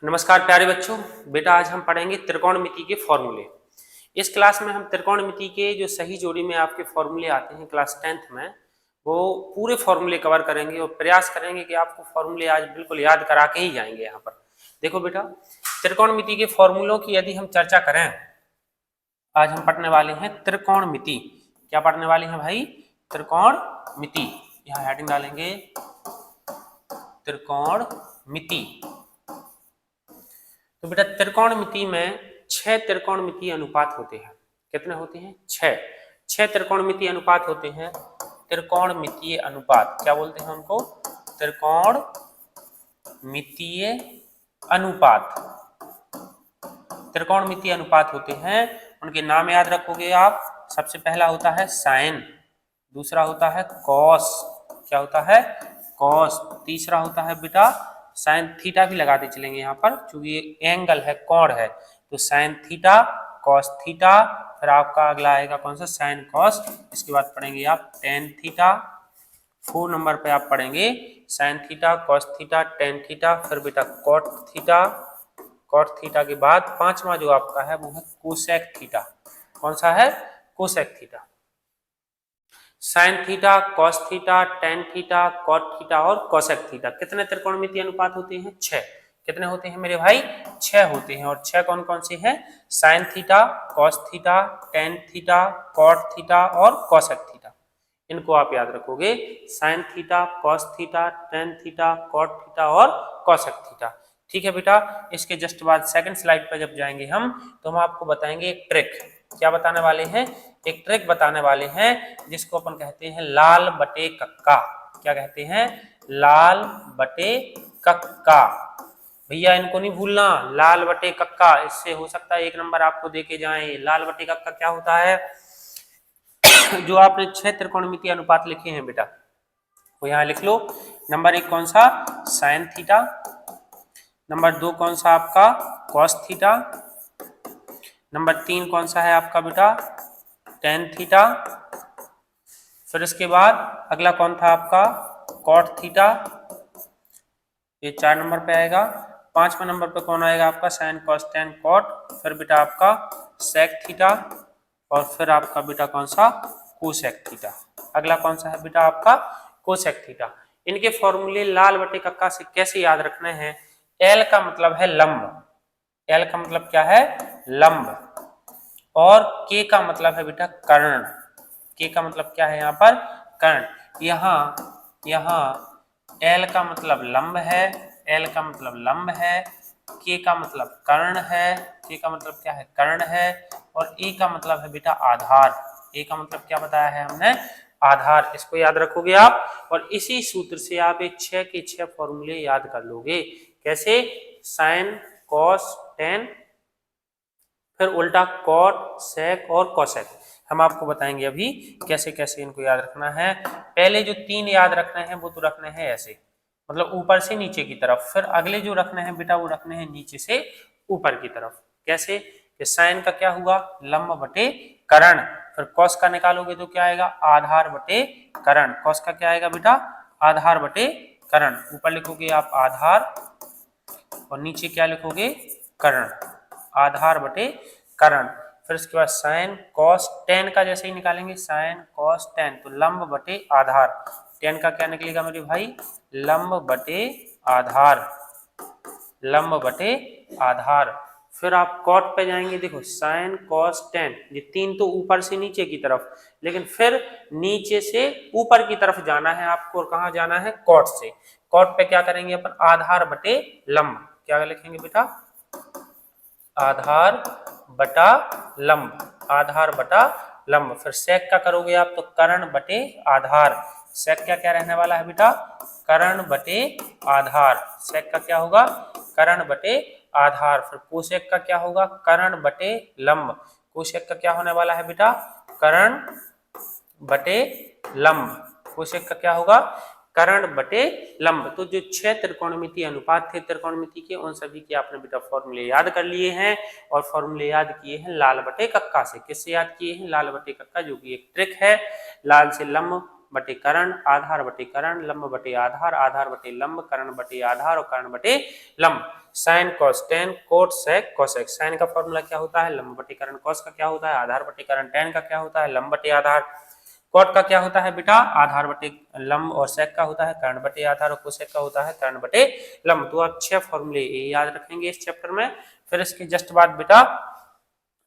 नमस्कार प्यारे बच्चों। बेटा आज हम पढ़ेंगे त्रिकोणमिति के फॉर्मूले। इस क्लास में हम त्रिकोणमिति के जो सही जोड़ी में आपके फॉर्मूले आते हैं क्लास 10th में, वो पूरे फॉर्मूले कवर करेंगे और प्रयास करेंगे कि आपको फॉर्मूले आज बिल्कुल याद करा के ही जाएंगे। यहाँ पर देखो बेटा, त्रिकोणमिति के फॉर्मूलों की यदि हम चर्चा करें, आज हम पढ़ने वाले हैं त्रिकोणमिति। क्या पढ़ने वाले हैं भाई? त्रिकोणमिति। यहाँ हेडिंग डालेंगे त्रिकोणमिति। तो बेटा त्रिकोणमिति में 6 त्रिकोणमितीय अनुपात होते हैं। कितने होते हैं? 6 त्रिकोणमितीय अनुपात होते हैं। त्रिकोणमितीय अनुपात क्या बोलते हैं उनको? त्रिकोणमितीय अनुपात। त्रिकोणमितीय अनुपात होते हैं, उनके नाम याद रखोगे आप। सबसे पहला होता है साइन, दूसरा होता है कॉस। क्या होता है? कॉस। तीसरा होता है बेटा साइन थीटा, भी लगाते चलेंगे यहाँ पर क्योंकि ये एंगल है, कोण है। तो साइन थीटा, कॉस थीटा, फिर आपका अगला आएगा कौन सा? Sine cos. इसके बाद पढ़ेंगे आप टेन थीटा। 4 नंबर पे आप पढ़ेंगे sign theta, cos theta, tan theta, फिर बेटा कॉट थीटा। कॉट थीटा के बाद पांचवा जो आपका है वो है कोसेक थीटा। कौन सा है? Cosec theta. Sine theta, cos theta, tan theta, cot theta और कोसेक थीटा। कितने त्रिकोणमितीय अनुपात होते हैं? 6। कितने होते हैं मेरे भाई? 6 होते हैं। और 6 कौन कौन से हैं? Sine theta, cos theta, tan theta, cot theta और कोसेक थीटा। इनको आप याद रखोगे, sine theta, cos theta, tan theta, cot theta और कोसेक थीटा। ठीक है बेटा। इसके जस्ट बाद सेकंड स्लाइड पर जब जाएंगे हम, तो हम आपको बताएंगे एक ट्रिक। क्या बताने वाले हैं? एक ट्रिक बताने वाले हैं जिसको अपन कहते हैं लाल बटे कक्का। क्या कहते हैं? लाल बटे कक्का। भैया इनको नहीं भूलना, लाल बटे कक्का। इससे हो सकता है 1 नंबर आपको देके जाएं। लाल बटे कक्का क्या होता है? जो आपने 6 त्रिकोणमितीय अनुपात लिखे हैं बेटा, वो यहाँ लिख लो। नंबर 1 कौन सा? Sine theta. नंबर 2 कौन सा आपका? Cos theta. नंबर 3 कौन सा है आपका बेटा? Tan theta. फिर इसके बाद अगला कौन था आपका? Cot theta. ये 4 नंबर पे आएगा। 5वें नंबर पे कौन आएगा आपका? Sine cos tan cot. फिर बेटा आपका सेक थीटा। और फिर आपका बेटा कौन सा? Cosec theta. अगला कौन सा है बेटा आपका? Cosec theta. इनके फॉर्मूले लाल बटे कक्का से कैसे याद रखने हैं? एल का मतलब है लंब। एल का मतलब क्या है? लंब। और के का मतलब है बेटा कर्ण। के का मतलब क्या है यहाँ पर? कर्ण। यहाँ एल का मतलब लंब है, एल का मतलब लंब है, के का मतलब कर्ण है, के का मतलब क्या है? कर्ण है। और ए का मतलब है बेटा आधार। ए का मतलब क्या बताया है हमने? आधार। इसको याद रखोगे आप और इसी सूत्र से आप एक 6 के 6 फॉर्मूले याद कर लोगे। कैसे? साइन, कॉस, टेन, फिर उल्टा कॉट, सेक और कोसेक। हम आपको बताएंगे अभी कैसे कैसे इनको याद रखना है। पहले जो 3 याद रखने हैं वो तो रखने हैं ऐसे, मतलब ऊपर से नीचे की तरफ। फिर अगले जो रखने हैं बेटा वो रखने हैं नीचे से ऊपर की तरफ। कैसे? कि साइन का क्या हुआ? लंब बटे कर्ण। फिर कॉस का निकालोगे तो क्या आएगा? आधार बटे कर्ण। कॉस का क्या आएगा बेटा? आधार बटे कर्ण। ऊपर लिखोगे आप आधार और नीचे क्या लिखोगे? कर्ण। आधार बटे कर्ण। फिर इसके बाद साइन कॉस टेन का जैसे ही निकालेंगे, साइन कॉस टेन, तो लंब बटे आधार। टेन का क्या निकलेगा मेरे भाई? लंब बटे आधार। लंब बटे आधार। फिर आप कॉट पे जाएंगे, देखो साइन कॉस टेन, ये 3 तो ऊपर से नीचे की तरफ, लेकिन फिर नीचे से ऊपर की तरफ जाना है आपको। और कहाँ जाना है? कॉट से। कॉट पे क्या करेंगे अपन? आधार बटे लंब। क्या लिखेंगे बेटा? आधार बटा लंब। आधार बटा लंब। फिर सेक का करोगे आप तो कर्ण बटे आधार। सेक क्या क्या रहने वाला है बेटा? कर्ण बटे आधार। सेक का क्या होगा? कर्ण बटे आधार। फिर कोसेक का क्या होगा? कर्ण बटे लंब। कोसेक का क्या होने वाला है बेटा? कर्ण बटे लंब। कोसेक का क्या होगा? कर्ण बटे लंब। तो जो 6 त्रिकोणमितीय अनुपात थे त्रिकोणमिति के, उन सभी के आपने बेटा फॉर्मूले याद कर लिए हैं। और फॉर्मूले याद किए हैं लाल बटे कक्का से। किससे याद किए हैं? लाल बटे कक्का, जो कि एक ट्रिक है। लाल से लंब बटे कर्ण, आधार बटे कर्ण, लंब बटे आधार, आधार बटे लंब, कर्ण बटे आधार और कर्ण बटे लंब। Sine cos tan cot sec cosec. Sine का फॉर्मूला क्या होता है, लंब बटे करण। कॉस का क्या होता है, आधार बटे करण। टेन का क्या होता है, लंब बटे आधार। कॉट का क्या होता है बेटा, आधार बटे लंब। और सेक का होता है कर्ण बटे आधार। और कोसेक का होता है कर्ण बटे लंब। तो आप 6 फॉर्मूले याद रखेंगे इस चैप्टर में। फिर इसके जस्ट बाद बेटा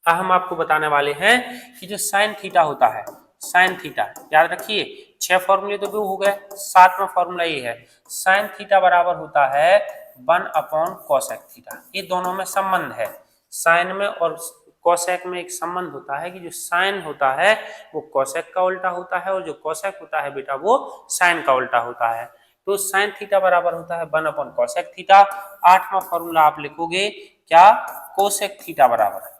हम आपको बताने वाले हैं कि जो साइन थीटा होता है, साइन थीटा याद रखिए। 6 फॉर्मूले तो वो हो गए, 7वां फॉर्मूला ये है, साइन थीटा बराबर होता है 1/cosec थीटा। ये दोनों में संबंध है, साइन में और कोसेक में एक संबंध होता है कि जो साइन होता है वो कोसेक का उल्टा होता है, और जो कोसेक होता है बेटा वो साइन का उल्टा होता है। तो साइन थीटा बराबर होता है 1/cosec थीटा। 8वां फॉर्मूला आप लिखोगे क्या, कोसेक थीटा बराबर,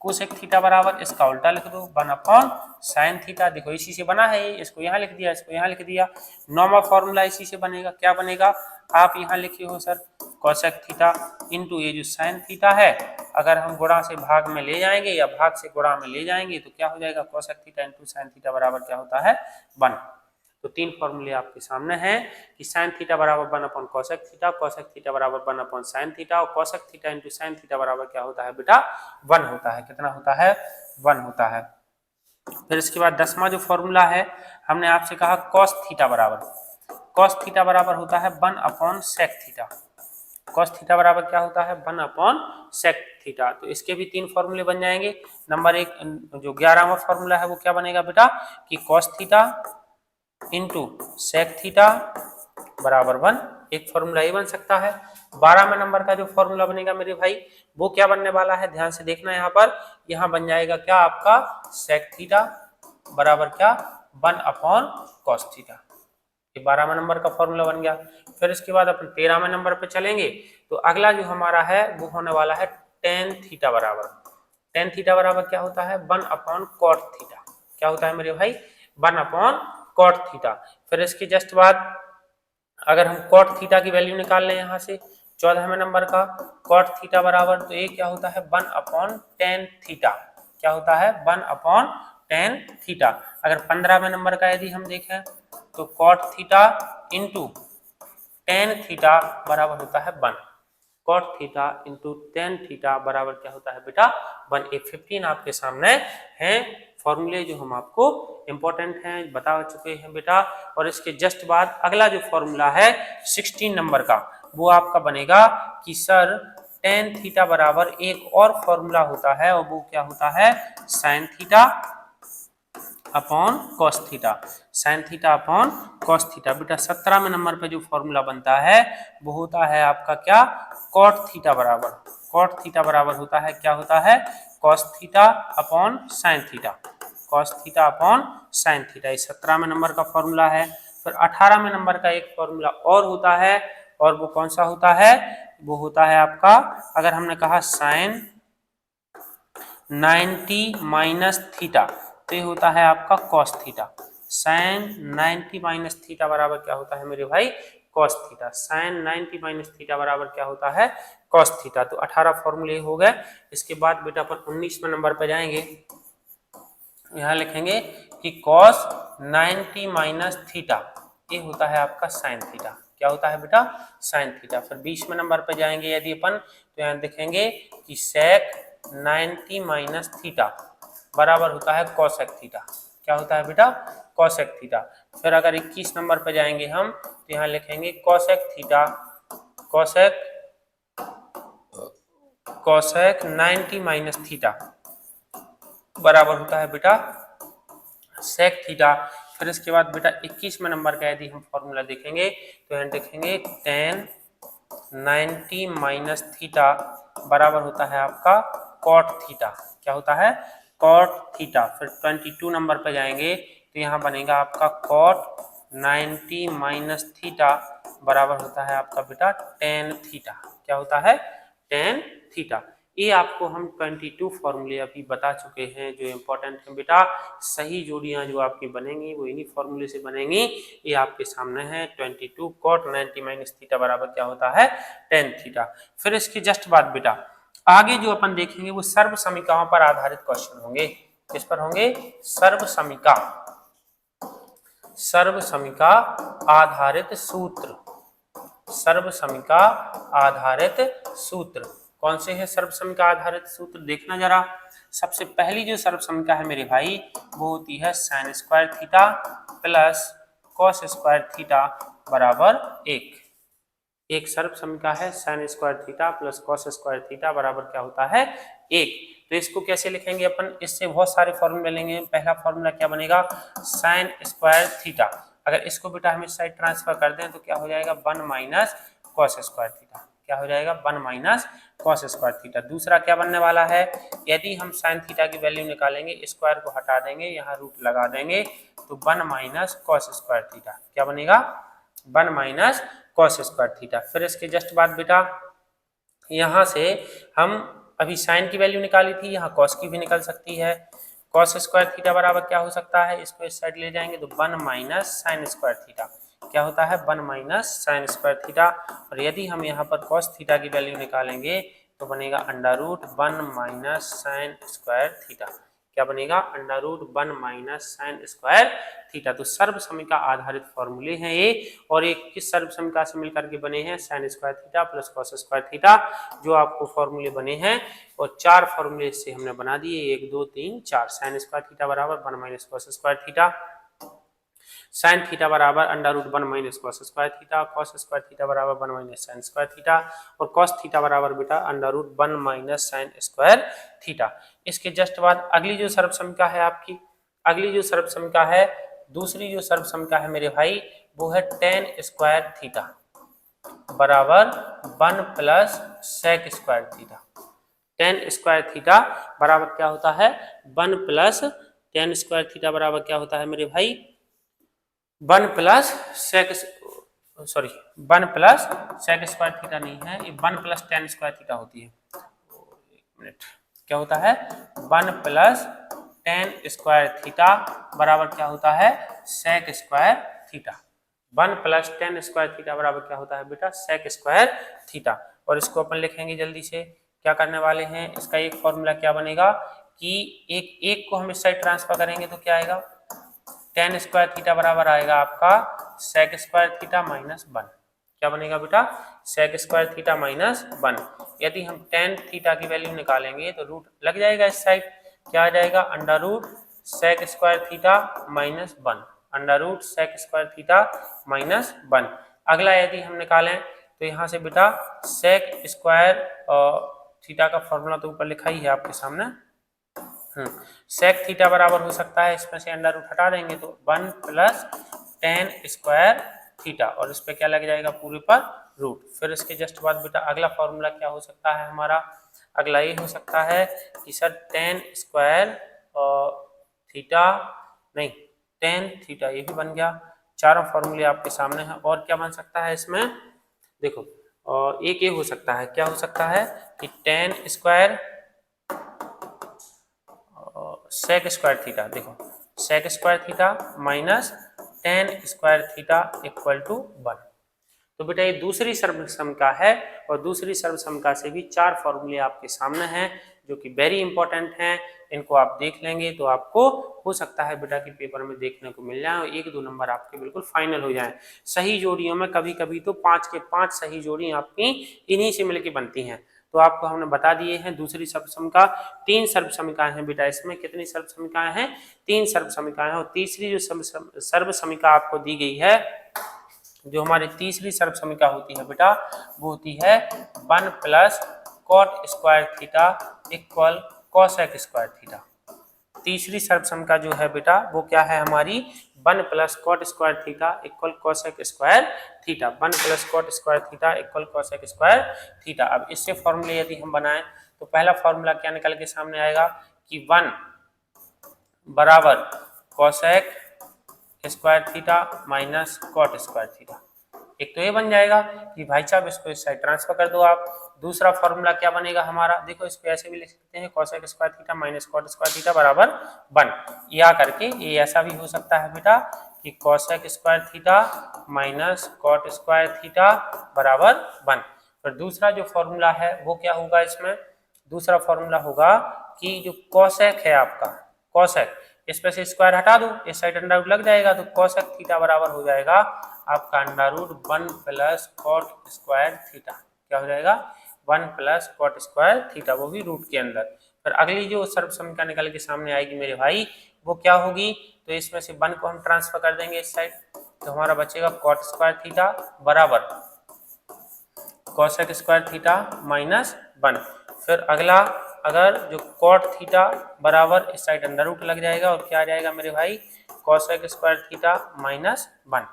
कोसेक थीटा बराबर इसका उल्टा लिख दो 1/sin थीटा। देखो इसी से बना है, इसको यहाँ लिख दिया, इसको यहाँ लिख दिया। 9वां फॉर्मूला इसी से बनेगा, क्या बनेगा, आप यहाँ लिखे हो सर कोसेक थीटा इंटू ये जो साइन थीटा है, अगर हम गुणा से भाग में ले जाएंगे या भाग से गुणा में ले जाएंगे तो क्या हो जाएगा, cosec theta into sine theta बराबर क्या होता है 1। तो 3 फॉर्मूले आपके सामने हैं कि साइन थीटा बराबर 1/cosec थीटा, कोसेक थीटा बराबर 1/sin थीटा, और cosec theta into sine theta बराबर क्या होता है बेटा 1 होता है। कितना होता है, 1 होता है। फिर इसके बाद 10वां जो फॉर्मूला है, हमने आपसे कहा cos थीटा बराबर, cos थीटा बराबर होता है 1/sec थीटा। cos थीटा बराबर क्या होता है 1/sec थीटा। तो इसके भी 3 फॉर्मूले बन जाएंगे। नंबर 1 जो 11वां फॉर्मूला है वो क्या बनेगा बेटा कि cos theta into sec theta बराबर 1, एक फॉर्मूला ये बन सकता है। 12वें नंबर का जो फॉर्मूला बनेगा मेरे भाई वो क्या बनने वाला है, ध्यान से देखना यहाँ पर, यहाँ बन जाएगा क्या आपका सेक थीटा बराबर क्या 1/cos थीटा। ये 12वें नंबर का फॉर्मूला बन गया। फिर इसके बाद अपन 13वें नंबर पे चलेंगे, तो अगला जो हमारा है वो होने वाला है टेन थीटा बराबर, टेन थीटा बराबर क्या होता है 1/cot थीटा। क्या होता है मेरे भाई 1/cot थीटा। फिर इसके जस्ट बाद अगर हम cot थीटा की वैल्यू निकाल लें यहाँ से 14वें नंबर का cot थीटा बराबर, तो ये क्या होता है 1/tan थीटा। क्या होता है 1/tan थीटा। अगर 15वें नंबर का यदि हम देखें तो cot theta into tan theta बराबर होता है 1। cot theta into tan theta बराबर क्या होता है बेटा 1। ये 15 आपके सामने हैं फॉर्मूले जो हम आपको इंपॉर्टेंट हैं बता चुके हैं बेटा। और इसके जस्ट बाद अगला जो फॉर्मूला है 16 नंबर का वो आपका बनेगा कि सर tan थीटा बराबर एक और फॉर्मूला होता है, और वो क्या होता है sin theta upon cos theta, sin theta upon cos theta. बेटा 17वें नंबर पे जो फॉर्मूला बनता है वो होता है आपका क्या cot थीटा बराबर, cot थीटा बराबर होता है क्या होता है cos theta upon sin theta, cos theta upon sin theta. ये 17वें नंबर का फॉर्मूला है। फिर 18वें नंबर का एक फॉर्मूला और होता है, और वो कौन सा होता है, वो होता है आपका, अगर हमने कहा sin 90 माइनस थीटा तो ये होता है आपका cos theta. sin 90 minus theta बराबर क्या होता है मेरे भाई cos theta. sin 90 minus theta बराबर क्या होता है cos थीटा। तो 18 फॉर्मूले हो गए। इसके बाद बेटा अपन 19वें नंबर पर जाएंगे, यहाँ लिखेंगे कि cos 90 माइनस थीटा ये होता है आपका sin थीटा। क्या होता है बेटा sin थीटा। फिर 20वें नंबर पर जाएंगे यदि अपन, तो यहाँ देखेंगे कि sec 90 माइनस थीटा बराबर होता है cosec थीटा। क्या होता है बेटा cosec थीटा। फिर अगर 21 नंबर पे जाएंगे हम, तो यहाँ लिखेंगे cosec theta, cosec 90 minus theta बराबर होता है बेटा sec थीटा। फिर इसके बाद बेटा 21वें नंबर का यदि हम फॉर्मूला देखेंगे, तो यहाँ देखेंगे tan 90 माइनस थीटा बराबर होता है आपका cot थीटा। क्या होता है cot थीटा। फिर 22 नंबर पे जाएंगे, तो यहाँ बनेगा आपका cot 90 माइनस थीटा बराबर होता है आपका बेटा tan थीटा। क्या होता है tan थीटा। ये आपको हम 22 फॉर्मूले अभी बता चुके हैं जो इंपॉर्टेंट है बेटा। सही जोड़ियां जो आपकी बनेंगी वो इन्हीं फॉर्मूले से बनेंगी। ये आपके सामने है 22 cot 90 माइनस थीटा बराबर क्या होता है tan थीटा। फिर इसके जस्ट बाद बेटा आगे जो अपन देखेंगे वो सर्व समीकरणों पर आधारित क्वेश्चन होंगे। किस पर होंगे सर्व समीका, सर्व समीका आधारित सूत्र, सर्वसमीका आधारित सूत्र। कौन से है सर्वसमीका आधारित सूत्र, देखना जरा। सबसे पहली जो सर्वसमीका है मेरे भाई वो होती है sign square theta plus cos square theta बराबर एक सर्वसमीका है sign square theta plus cos square theta बराबर क्या होता है 1। तो इसको कैसे लिखेंगे अपन, इससे बहुत सारे फॉर्मूले लेंगे। पहला फॉर्मूला क्या बनेगा, साइन स्क्वायर थीटा, अगर इसको बेटा हम इस साइड ट्रांसफर कर दें तो क्या हो जाएगा 1 माइनस कॉस स्क्वायर थीटा, क्या हो जाएगा 1 माइनस कॉस स्क्वायर थीटा। दूसरा क्या बनने वाला है, यदि हम साइन थीटा की वैल्यू निकालेंगे स्क्वायर को हटा देंगे, यहाँ रूट लगा देंगे तो 1 माइनस कॉस स्क्वायर थीटा, क्या बनेगा 1 माइनस कॉस स्क्वायर थीटा। फिर इसके जस्ट बाद बेटा यहाँ से हम अभी साइन की वैल्यू निकाली थी, यहाँ कॉस की भी निकल सकती है। कॉस स्क्वायर थीटा बराबर क्या हो सकता है, इसको इस साइड ले जाएंगे तो 1 माइनस साइन स्क्वायर थीटा, क्या होता है 1 माइनस साइन स्क्वायर थीटा। और यदि हम यहाँ पर कॉस थीटा की वैल्यू निकालेंगे तो बनेगा under root 1 minus sine square theta, क्या बनेगा under root 1 minus sine square theta. तो सर्वसमीका आधारित फॉर्मूले हैं ये, और एक किस सर्वसमीका से मिलकर के बने हैं, sign square theta plus cos square theta, जो आपको फॉर्मूले बने हैं। और 4 फॉर्मूले इससे हमने बना दिए, 1 2 3 4। साइन स्क्वायर थीटा बराबर 1 minus cos square theta, sine theta बराबर under root 1 minus cos square theta, cos square theta बराबर 1 माइनस साइन स्क्वायर थीटा, और कॉस थीटा बराबर बेटा under root 1 minus sine square theta. इसके जस्ट बाद अगली जो सर्वसमीका है आपकी, अगली जो सर्वसमीका है, दूसरी जो सर्वसमीका है मेरे भाई वो है टेन स्क्वायर थीटा बराबर 1 plus sec square theta. Tan square theta बराबर क्या होता है 1 प्लस टेन स्क्वायर थीटा बराबर क्या होता है मेरे भाई 1 plus sec, sorry 1 plus sec square theta नहीं है, ये 1 प्लस टेन स्क्वायर थीटा होती है। एक मिनट, क्या होता है 1 प्लस टेन स्क्वायर थीटा बराबर क्या होता है sec square theta. 1 plus tan square theta बराबर क्या होता है बेटा सेक स्क्वायर थीटा। और इसको अपन लिखेंगे जल्दी से, क्या करने वाले हैं, इसका एक फॉर्मूला क्या बनेगा कि एक को हम इस साइड ट्रांसफर करेंगे तो क्या आएगा, टेन स्क्वायर थीटा बराबर आएगा आपका सेक स्क्वायर थीटा माइनस 1, क्या बनेगा बेटा सेक स्क्वायर थीटा माइनस 1। यदि हम टेन थीटा की वैल्यू निकालेंगे तो रूट लग जाएगा इस साइड, क्या आ जाएगा under root sec square theta minus 1, under root sec square theta minus 1। अगला यदि हम निकालें तो यहाँ से बेटा सेक स्क्वायर थीटा का फॉर्मूला तो ऊपर लिखा ही है आपके सामने, सेक थीटा बराबर हो सकता है, इसमें से अंडर रूट हटा देंगे तो 1 प्लस टेन स्क्वायर थीटा, और इस पे क्या लग जाएगा पूरे पर रूट। फिर इसके जस्ट बाद बेटा अगला फॉर्मूला क्या हो सकता है हमारा, अगला ये हो सकता है कि सर टेन स्क्वायर थीटा नहीं टेन थीटा, ये भी बन गया। चारों फॉर्मूले आपके सामने हैं। और क्या बन सकता है इसमें, देखो एक ये हो सकता है, क्या हो सकता है कि tan square sec square theta, देखो sec square theta minus tan square theta equal to 1। तो बेटा ये दूसरी सर्वसमीका है, और दूसरी सर्वसमीका से भी 4 फॉर्मूले आपके सामने हैं जो कि वेरी इंपॉर्टेंट हैं। इनको आप देख लेंगे तो आपको हो सकता है बेटा कि पेपर में देखने को मिल जाए और 1-2 नंबर आपके बिल्कुल फाइनल हो जाएं। सही जोड़ियों में कभी कभी तो 5 के 5 सही जोड़ी आपकी इन्हीं से मिलकर बनती हैं। तो आपको हमने बता दिए हैं दूसरी सर्वसमीका। 3 सर्वसमीकाएं हैं बेटा, इसमें कितनी सर्वसमीकाएं हैं 3 सर्वसमीकाएं हैं। और तीसरी जो सर्वसमीका आपको दी गई है, जो हमारी तीसरी सर्वसमीका होती है बेटा वो होती है 1 plus cot square theta equal cosec square theta. तीसरी सर्वसमीका जो है बेटा वो क्या है हमारी 1 plus cot square theta equal cosec square theta, 1 plus cot square theta equal cosec square theta. अब इससे फॉर्मूले यदि हम बनाएं तो पहला फॉर्मूला क्या निकल के सामने आएगा कि 1 बराबर cosec square theta minus cot square theta. एक तो ये बन जाएगा कि भाई साहब इसको इस साइड ट्रांसफर कर दो आप। दूसरा फॉर्मूला क्या बनेगा हमारा, देखो इसको ऐसे भी लिख सकते हैं cosec square theta minus cot square theta बराबर 1, या करके ये ऐसा भी हो सकता है बेटा कि cosec square theta minus cot square theta बराबर 1। फिर दूसरा जो फॉर्मूला है वो क्या होगा, इसमें दूसरा फॉर्मूला होगा कि जो कॉसेक है आपका, कॉसेक इसमें से स्क्वायर हटा दो, इस साइड अंडर रूट लग जाएगा, तो cosec थीटा बराबर हो जाएगा आपका under root 1 plus cot square theta. क्या हो जाएगा? 1 प्लस कॉट स्क्वायर थीटा, वो भी रूट के अंदर। फिर अगली जो सर्वसम्मिका निकल के सामने आएगी मेरे भाई, वो क्या होगी? तो इसमें से 1 को हम ट्रांसफर कर देंगे इस साइड, तो हमारा बचेगा कॉट स्क्वायर थीटा बराबर cosec स्क्वायर थीटा माइनस 1। फिर अगला, अगर जो कॉट थीटा बराबर इस साइड अंडर रूट लग जाएगा, और क्या आ जाएगा मेरे भाई? cosec square theta minus 1।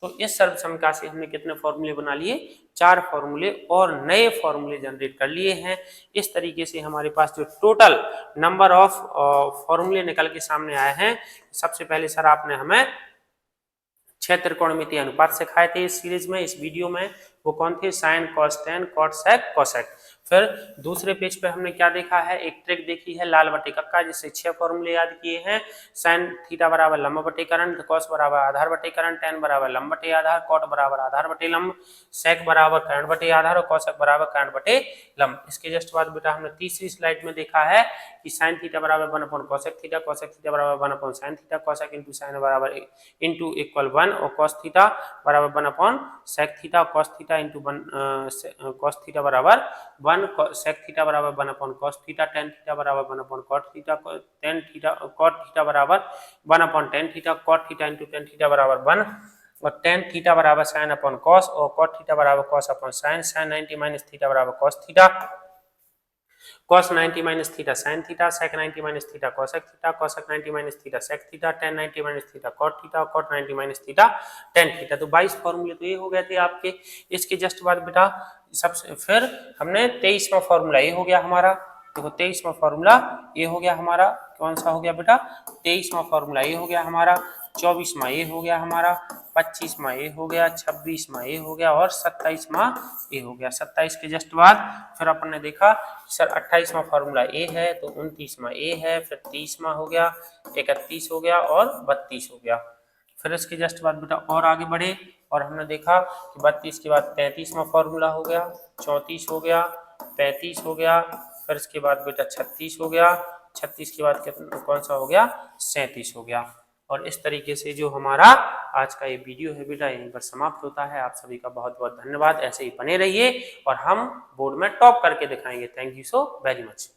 तो इस सर्वसम्मिका से हमने कितने फॉर्मूले बना लिए? 4 फॉर्मूले और नए फॉर्मूले जनरेट कर लिए हैं। इस तरीके से हमारे पास जो टोटल नंबर ऑफ फॉर्मूले निकल के सामने आए हैं। सबसे पहले सर आपने हमें 6 त्रिकोणमितीय अनुपात सिखाए थे इस सीरीज में, इस वीडियो में। वो कौन थे? साइन, कॉस, टेन, कॉट, सेक, कोसेक। फिर दूसरे पेज पे हमने क्या देखा है? एक ट्रिक देखी है लाल बटे कक्का, जिससे 6 फॉर्मूले याद किए हैं। साइन थीटा बराबर लंब बटे करण, कॉस बराबर आधार बटे करण, टेन बराबर लंब बटे आधार, कॉट बराबर आधार बटे लंब, सेक बराबर करण बटे आधार, और कोसेक बराबर करण बटे लंब। इसके जस्ट बाद बेटा हमने तीसरी स्लाइड में देखा है कि साइन थीटा बराबर 1 upon cosec theta, cosec theta बराबर 1 upon sine theta, cosec into sine बराबर इंटू इक्वल 1, और कॉस थीटा बराबर 1 upon sec theta, cos theta into 1, cos theta बराबर 1, सेक थीटा बराबर 1 upon cos theta, tan theta बराबर 1 upon cot theta, tan theta cot theta बराबर 1 upon tan theta, cot theta into tan theta बराबर 1, और tan theta बराबर sine upon cos, और cot theta बराबर cos upon sine, sine 90 minus theta बराबर cos theta, cos 90 minus theta sine theta, sec 90 minus theta cosec theta, cosec 90 minus theta sec theta, tan 90 minus theta cot theta, cot 90 minus theta tan theta. तो 22 फॉर्मूले तो ये हो गए थे आपके। इसके जस्ट बाद बेटा सबसे फिर हमने 23वां फॉर्मूला ये हो गया हमारा। देखो 23वां फॉर्मूला ये हो गया हमारा। कौन सा हो गया बेटा? 23वां फॉर्मूला ये हो गया हमारा, 24वां ये हो गया हमारा, 25वां ये हो गया, 26वां ये हो गया, और 27वां ये हो गया। 27 के जस्ट बाद फिर अपन ने देखा सर 28वां फॉर्मूला ए है, तो 29वां ए है, फिर 30वां हो गया, 31 हो गया, और 32 हो गया। फिर इसके जस्ट बाद बेटा और आगे बढ़े, और हमने देखा कि 32 के बाद 33वां फॉर्मूला हो गया, 34 हो गया, 35 हो गया, फिर इसके बाद बेटा 36 हो गया, 36 के बाद कितना कौन सा हो गया? 37 हो गया। और इस तरीके से जो हमारा आज का ये वीडियो है बेटा यहीं पर समाप्त होता है। आप सभी का बहुत बहुत धन्यवाद। ऐसे ही बने रहिए और हम बोर्ड में टॉप करके दिखाएंगे। Thank you so very much.